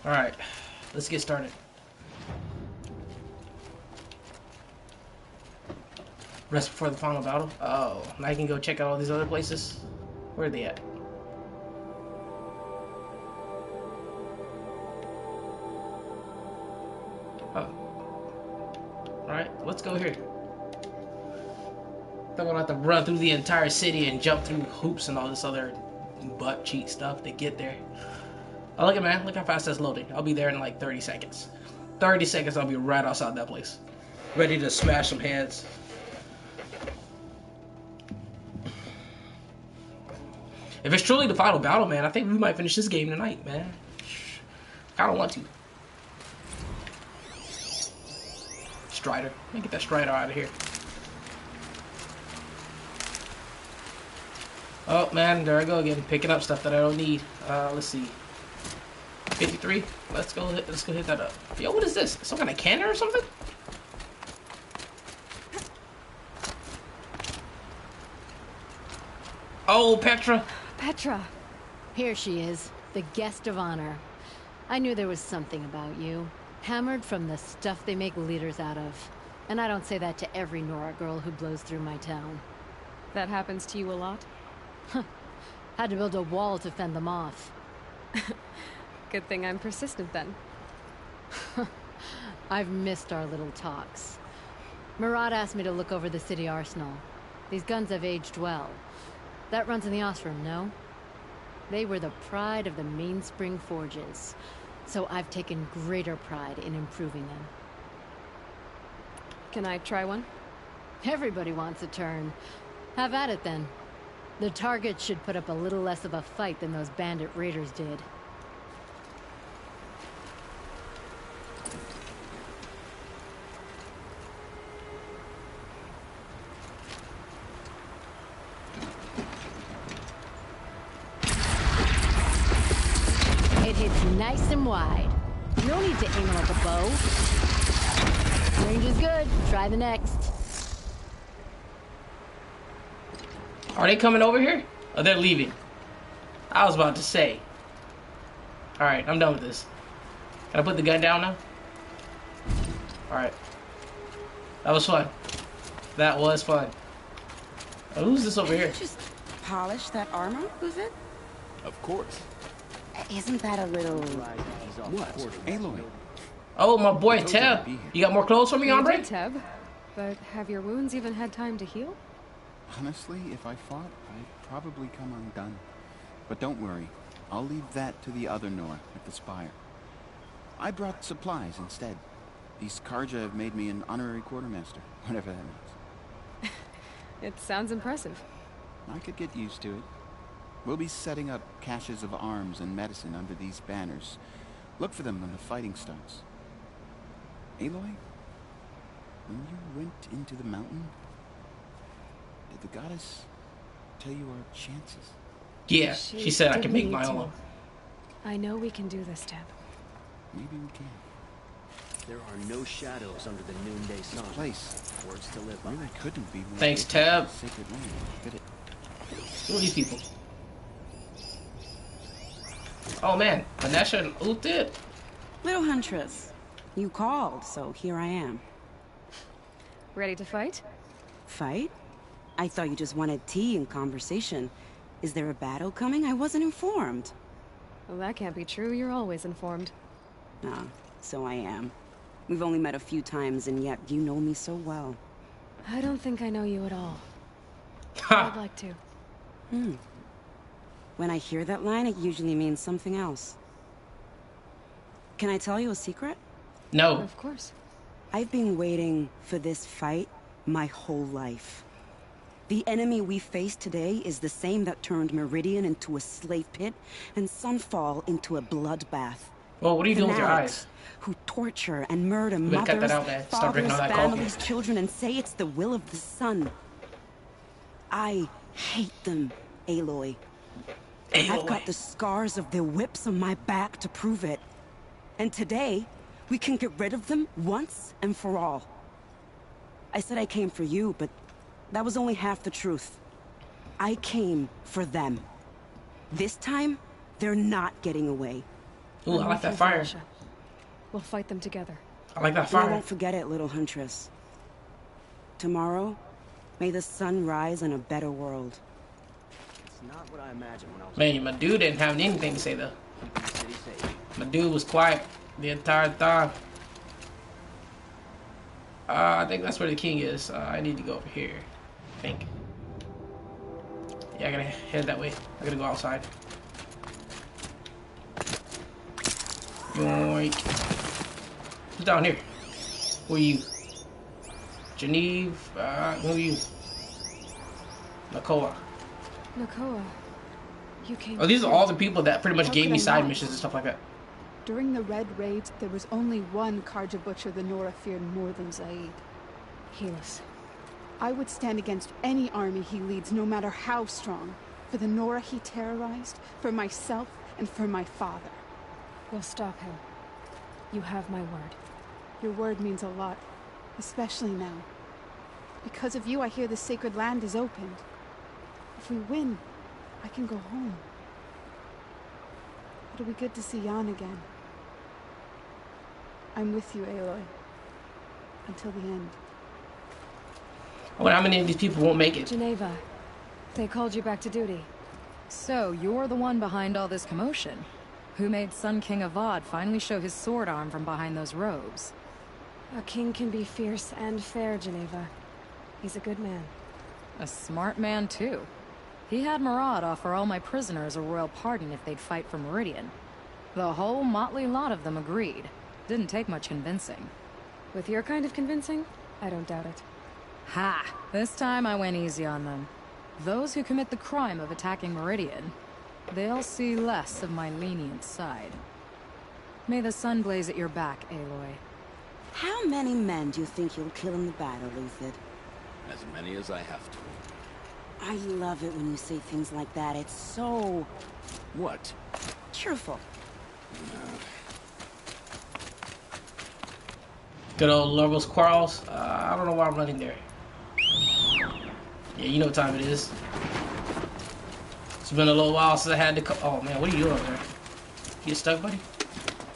Alright, let's get started. Rest before the final battle? Oh, now I can go check out all these other places? Where are they at? Oh. Alright, let's go here. I'm gonna have to run through the entire city and jump through hoops and all this other butt cheat stuff to get there. Oh, look at man, look how fast that's loading. I'll be there in like 30 seconds. 30 seconds, I'll be right outside that place. Ready to smash some heads. If it's truly the final battle, man, I think we might finish this game tonight, man. I don't want to. Strider. Let me get that Strider out of here. Oh, man, there I go again. Picking up stuff that I don't need. Let's see. 53. Let's go hit that up. Yo, what is this? Some kind of cannon or something? Oh, Petra. Petra. Here she is, the guest of honor. I knew there was something about you. Hammered from the stuff they make leaders out of. And I don't say that to every Nora girl who blows through my town. That happens to you a lot? Had to build a wall to fend them off. Good thing I'm persistent then. I've missed our little talks. Murad asked me to look over the city arsenal. These guns have aged well. That runs in the Ostrom, no? They were the pride of the Mainspring Forges, so I've taken greater pride in improving them. Can I try one? Everybody wants a turn. Have at it then. The target should put up a little less of a fight than those bandit raiders did. It hits nice and wide. No need to aim it like a bow. Range is good. Try the next. Are they coming over here? Oh, they're leaving. I was about to say. Alright, I'm done with this. Can I put the gun down now? Alright. That was fun. That was fun. Oh, who's this over here? Just polish that armor, was it? Of course. Isn't that a little... What? Aloy. Oh, my boy Teb. You got more clothes for me, You hombre? did, Teb. But have your wounds even had time to heal? Honestly, if I fought, I'd probably come undone. But don't worry. I'll leave that to the other Nora at the Spire. I brought supplies instead. These Karja have made me an honorary quartermaster, whatever that means. It sounds impressive. I could get used to it. We'll be setting up caches of arms and medicine under these banners. Look for them when the fighting starts. Aloy, when you went into the mountain, did the goddess tell you our chances? Yeah, she said I can make my own. I know we can do this, Teb. Maybe we can. There are no shadows under the noonday sun. This place Words to live by. really couldn't be more Thanks, sacred than Tab. sacred land, could it? Who are these people? Oh man, Vanessa and Uthid. Little Huntress, you called, so here I am. Ready to fight? Fight? I thought you just wanted tea and conversation. Is there a battle coming? I wasn't informed. Well, that can't be true. You're always informed. Ah, so I am. We've only met a few times, and yet you know me so well. I don't think I know you at all. I'd like to. When I hear that line, it usually means something else. Can I tell you a secret? No. Of course. I've been waiting for this fight my whole life. The enemy we face today is the same that turned Meridian into a slave pit and Sunfall into a bloodbath. Well, what are you doing with your Fanatics eyes? who torture and murder better cut that mothers, out, man. Start drinking fathers, all that coffee. families, children, and say it's the will of the sun. I hate them, Aloy. I've got the scars of their whips on my back to prove it. And today, we can get rid of them once and for all. I said I came for you, but that was only half the truth. I came for them. This time, they're not getting away. Ooh, I I'm like with that you, fire. Felicia. We'll fight them together. I like that And I fire. won't forget it, little huntress. Tomorrow, may the sun rise in a better world. It's not what I imagined when I was Man, my dude didn't have anything to say though. keeping the city safe. My dude was quiet the entire time. I think that's where the king is. I need to go over here. I think. Yeah, I gotta head that way. I gotta go outside. Yoink. Who's down here? Who are you? Geneve? Who are you? Nakoa. Nakoa, you came. Oh, these are all the people that pretty much How gave could me I side not? missions and stuff like that. During the Red Raids, there was only one Karja butcher the Nora feared more than Zaid. Helis. I would stand against any army he leads, no matter how strong. For the Nora he terrorized, for myself, and for my father. We'll stop him. You have my word. Your word means a lot, especially now. Because of you, I hear the sacred land is opened. If we win, I can go home. It'll be good to see Jan again. I'm with you, Aloy. Until the end. I wonder how many of these people won't make it. Geneva, they called you back to duty. So, you're the one behind all this commotion. Who made Sun King Avad finally show his sword arm from behind those robes? A king can be fierce and fair, Geneva. He's a good man. A smart man, too. He had Murad offer all my prisoners a royal pardon if they'd fight for Meridian. The whole motley lot of them agreed. Didn't take much convincing. With your kind of convincing, I don't doubt it. Ha! This time I went easy on them. Those who commit the crime of attacking Meridian, they'll see less of my lenient side. May the sun blaze at your back, Aloy. How many men do you think you'll kill in the battle, Luthid? As many as I have to. I love it when you say things like that. It's so What? cheerful. Good old Logos Quarrels. I don't know why I'm running there. Yeah, you know what time it is. It's been a little while since I had to oh man, what are you doing over there? You get stuck, buddy?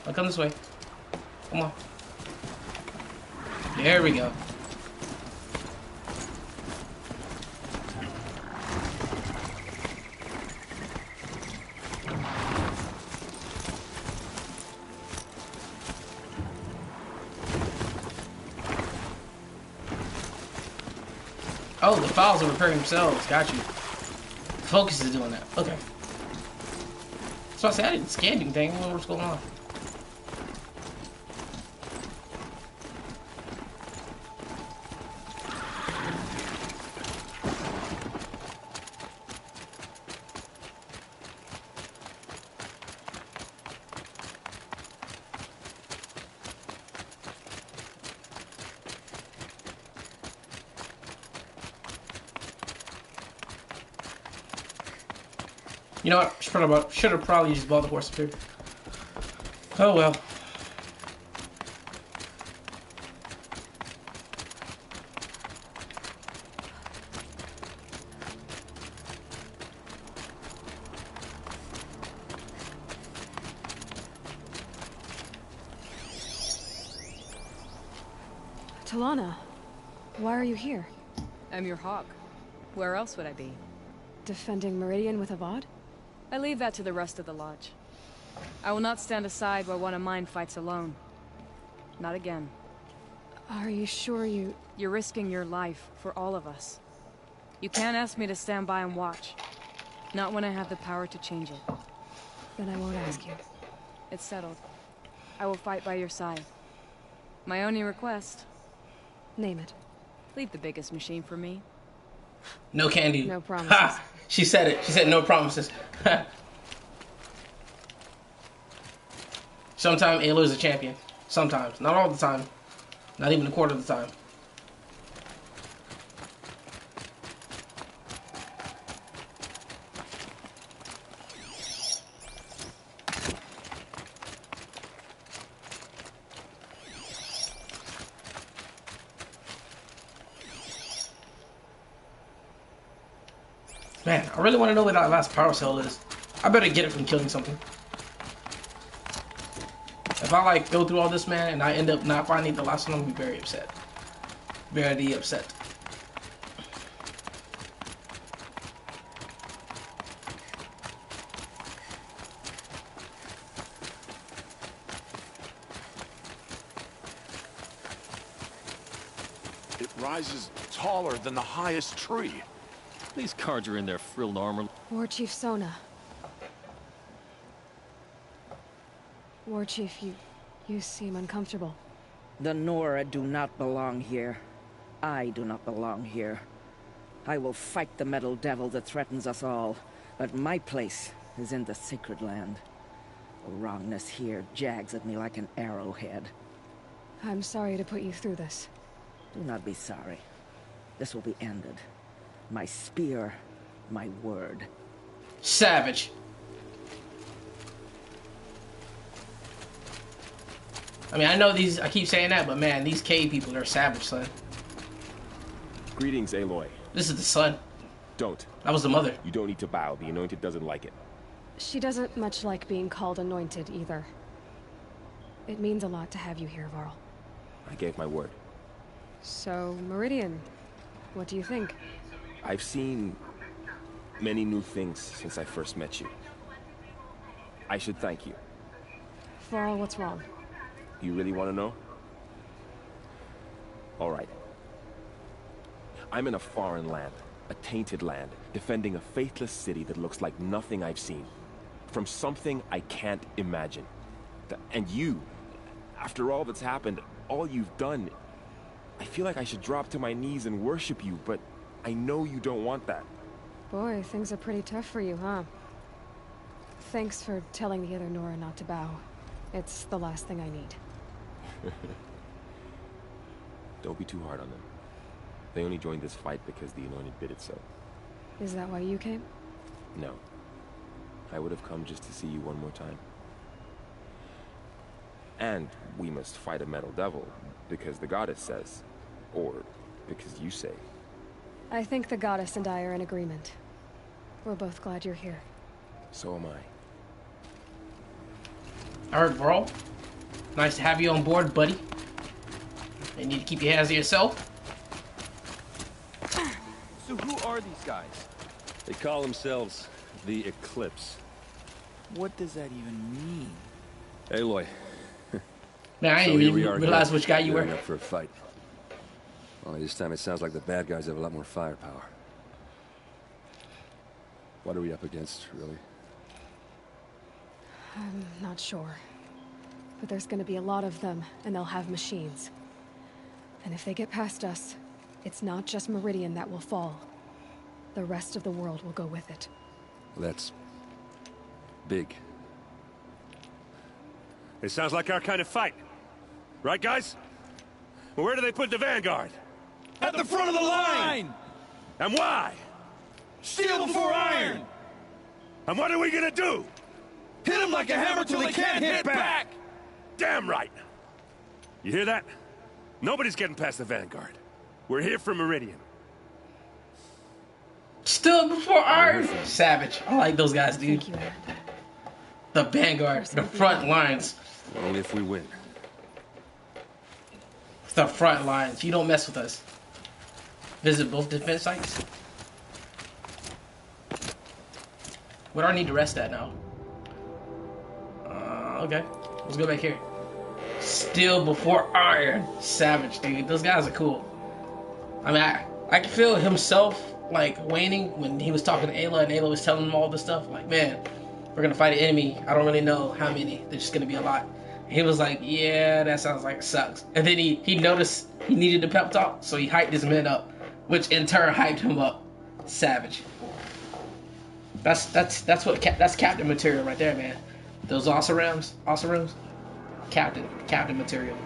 I'll come this way. Come on. There we go. Oh, the files are repairing themselves. Got you. Focus is doing that. Okay. So I said I didn't scan anything. I don't know what's going on. You know what? Should have probably just bought the horse up here. Oh well. Talana, why are you here? I'm your hawk. Where else would I be? Defending Meridian with Avad? I leave that to the rest of the Lodge. I will not stand aside while one of mine fights alone. Not again. Are you sure you... You're risking your life for all of us. You can't ask me to stand by and watch. Not when I have the power to change it. Then I won't ask you. It's settled. I will fight by your side. My only request, Name it. leave the biggest machine for me. No candy. No promises. Ha! She said it. She said no promises. Sometimes Aloy is a champion. Sometimes. Not all the time. Not even a quarter of the time. Man, I really want to know where that last power cell is. I better get it from killing something. If I like go through all this, man, and I end up not finding the last one, I'm gonna be very upset. Very upset. It rises taller than the highest tree. These guards are in their frilled armor. War Chief Sona. War Chief, you seem uncomfortable. The Nora do not belong here. I do not belong here. I will fight the metal devil that threatens us all, but my place is in the sacred land. The wrongness here jags at me like an arrowhead. I'm sorry to put you through this. Do not be sorry. This will be ended. My spear, my word. Savage. I mean, I know these, I keep saying that, but man, these cave people are savage, son. Greetings, Aloy. This is the son. Don't. That was the mother. You don't need to bow. The Anointed doesn't like it. She doesn't much like being called anointed, either. It means a lot to have you here, Varl. I gave my word. So, Meridian, what do you think? I've seen many new things since I first met you. I should thank you. Varl, what's wrong? You really want to know? All right. I'm in a foreign land, a tainted land, defending a faithless city that looks like nothing I've seen. From something I can't imagine. And you, after all that's happened, all you've done, I feel like I should drop to my knees and worship you, but I know you don't want that. Boy, things are pretty tough for you, huh? Thanks for telling the other Nora not to bow. It's the last thing I need. Don't be too hard on them. They only joined this fight because the Anointed bid it so. Is that why you came? No. I would have come just to see you one more time. And we must fight a metal devil, because the goddess says. Or because you say. I think the goddess and I are in agreement. We're both glad you're here. So am I. Alright, bro. Nice to have you on board, buddy. You need to keep your hands to yourself. So who are these guys? They call themselves the Eclipse. What does that even mean? Aloy. Man, I didn't even realize which guy you were. Up for a fight. Only this time it sounds like the bad guys have a lot more firepower. What are we up against, really? I'm not sure. But there's gonna be a lot of them, and they'll have machines. And if they get past us, it's not just Meridian that will fall. The rest of the world will go with it. Well, that's big. It sounds like our kind of fight. Right, guys? Well, where do they put the Vanguard? At the front of the line! And why? Steel before iron! And what are we gonna do? Hit him like a hammer till he can't hit back! Damn right! You hear that? Nobody's getting past the Vanguard. We're here for Meridian. Still before iron. Savage. I like those guys, dude. Thank you. The Vanguard, the front lines. Only if we win. The front lines. You don't mess with us. Visit both defense sites. Where do I need to rest at now? Okay. Let's go back here. Still before iron. Savage, dude. Those guys are cool. I mean, I can feel himself, like, waning when he was talking to Ayla, and Ayla was telling him all this stuff. Like, man, we're gonna fight an enemy. I don't really know how many. There's just gonna be a lot. He was like, yeah, that sounds like it sucks. And then he noticed he needed a pep talk, so he hyped his men up, which in turn hyped him up. Savage. That's captain material right there, man. Those Osirams, Captain material.